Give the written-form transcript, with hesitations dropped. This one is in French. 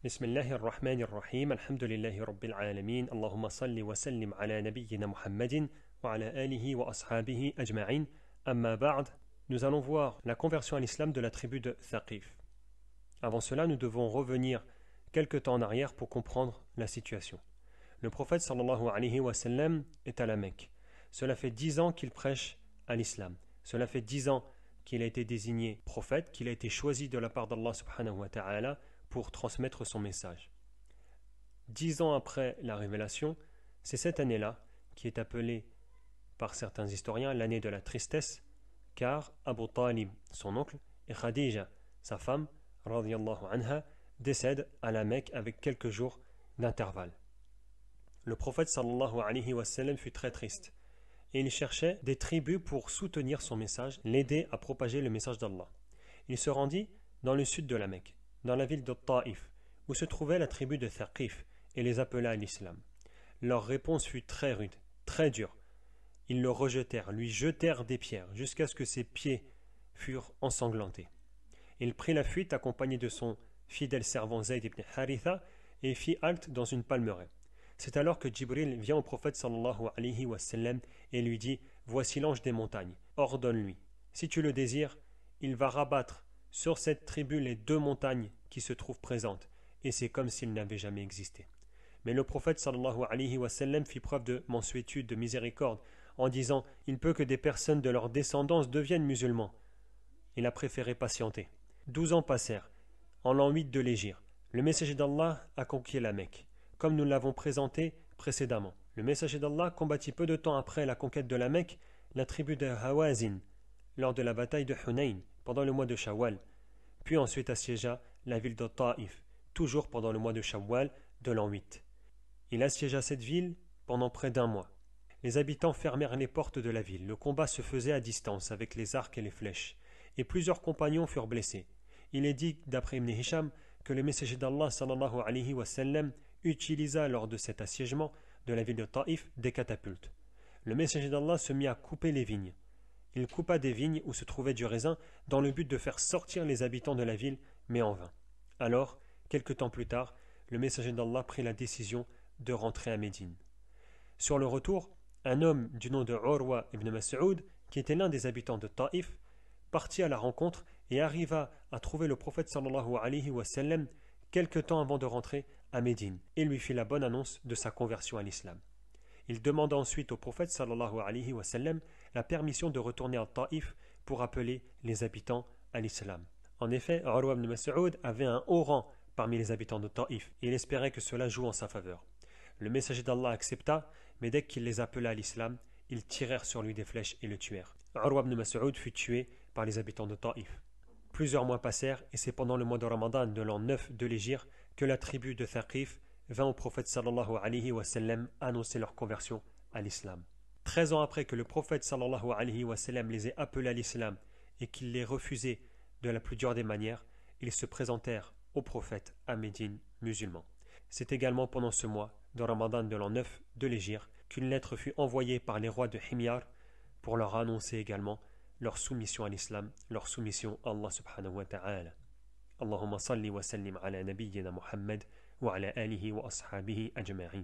بسم الله الرحمن الرحيم الحمد لله رب العالمين اللهم صل وسلم على نبينا محمد وعلى آله وأصحابه أجمعين أما بعد. Nous allons voir la conversion à l'islam de la tribu de Thaqif. Avant cela, nous devons revenir quelque temps en arrière pour comprendre la situation. Le prophète sallallahu alayhi wa sallam est à la Mecque. Cela fait 10 ans qu'il prêche à l'islam. Cela fait 10 ans qu'il a été désigné prophète, qu'il a été choisi de la part d'Allah subhanahu wa ta'ala pour transmettre son message. 10 ans après la révélation, c'est cette année-là qui est appelée par certains historiens l'année de la tristesse, car Abu Talib, son oncle, et Khadija, sa femme, radiyallahu anha, décèdent à la Mecque avec quelques jours d'intervalle. Le prophète sallallahu alayhi wa sallam fut très triste et il cherchait des tribus pour soutenir son message, l'aider à propager le message d'Allah. Il se rendit dans le sud de la Mecque, dans la ville de Taïf, où se trouvait la tribu de Thaqif, et les appela à l'islam. Leur réponse fut très rude, très dure. Ils le rejetèrent, lui jetèrent des pierres, jusqu'à ce que ses pieds furent ensanglantés. Il prit la fuite accompagné de son fidèle servant Zayd ibn Haritha et fit halte dans une palmeraie. C'est alors que Jibril vient au prophète sallallahu alayhi wa sallam et lui dit « Voici l'ange des montagnes, ordonne-lui. Si tu le désires, il va rabattre sur cette tribu les 2 montagnes qui se trouvent présentes, et c'est comme s'ils n'avaient jamais existé. » Mais le prophète sallallahu alayhi wa sallam fit preuve de mansuétude, de miséricorde, en disant « Il peut que des personnes de leur descendance deviennent musulmans. » Il a préféré patienter. 12 ans passèrent. En l'an 8 de l'Hégire, le messager d'Allah a conquis la Mecque, comme nous l'avons présenté précédemment. Le messager d'Allah combattit peu de temps après la conquête de la Mecque la tribu de Hawazin lors de la bataille de Hunayn pendant le mois de Shawwal, puis ensuite assiégea la ville de Taïf, toujours pendant le mois de Shawwal de l'an 8. Il assiégea cette ville pendant près d'1 mois. Les habitants fermèrent les portes de la ville. Le combat se faisait à distance avec les arcs et les flèches, et plusieurs compagnons furent blessés. Il est dit, d'après Ibn Hisham, que le messager d'Allah sallallahu alayhi wa sallam utilisa lors de cet assiégement de la ville de Taïf des catapultes. Le messager d'Allah se mit à couper les vignes. Il coupa des vignes où se trouvait du raisin dans le but de faire sortir les habitants de la ville, mais en vain. Alors, quelque temps plus tard, le messager d'Allah prit la décision de rentrer à Médine. Sur le retour, un homme du nom de Urwa ibn Mas'ud, qui était l'un des habitants de Taïf, partit à la rencontre et arriva à trouver le prophète sallallahu alayhi wa sallam quelque temps avant de rentrer à Médine et lui fit la bonne annonce de sa conversion à l'islam. Il demanda ensuite au prophète sallallahu alayhi wa sallam la permission de retourner à Taïf pour appeler les habitants à l'islam. En effet, Urwa ibn Mas'ud avait un haut rang parmi les habitants de Taïf et il espérait que cela joue en sa faveur. Le messager d'Allah accepta, mais dès qu'il les appela à l'islam, ils tirèrent sur lui des flèches et le tuèrent. Urwa ibn Mas'ud fut tué par les habitants de Taïf. Plusieurs mois passèrent et c'est pendant le mois de Ramadan de l'an 9 de l'Hégire que la tribu de Thaqif vint au prophète sallallahu alayhi wa sallam annoncer leur conversion à l'islam. 13 ans après que le prophète sallallahu alayhi wa sallam les ait appelés à l'islam et qu'il les refusait de la plus dure des manières, ils se présentèrent au prophète à Médine musulman. C'est également pendant ce mois de Ramadan de l'an 9 de l'Hégire qu'une lettre fut envoyée par les rois de Himyar pour leur annoncer également leur soumission à l'islam, leur soumission à Allah subhanahu wa ta'ala. Allahumma salli wa sallim ala nabiyyina Muhammad wa ala alihi wa ashabihi ajma'in.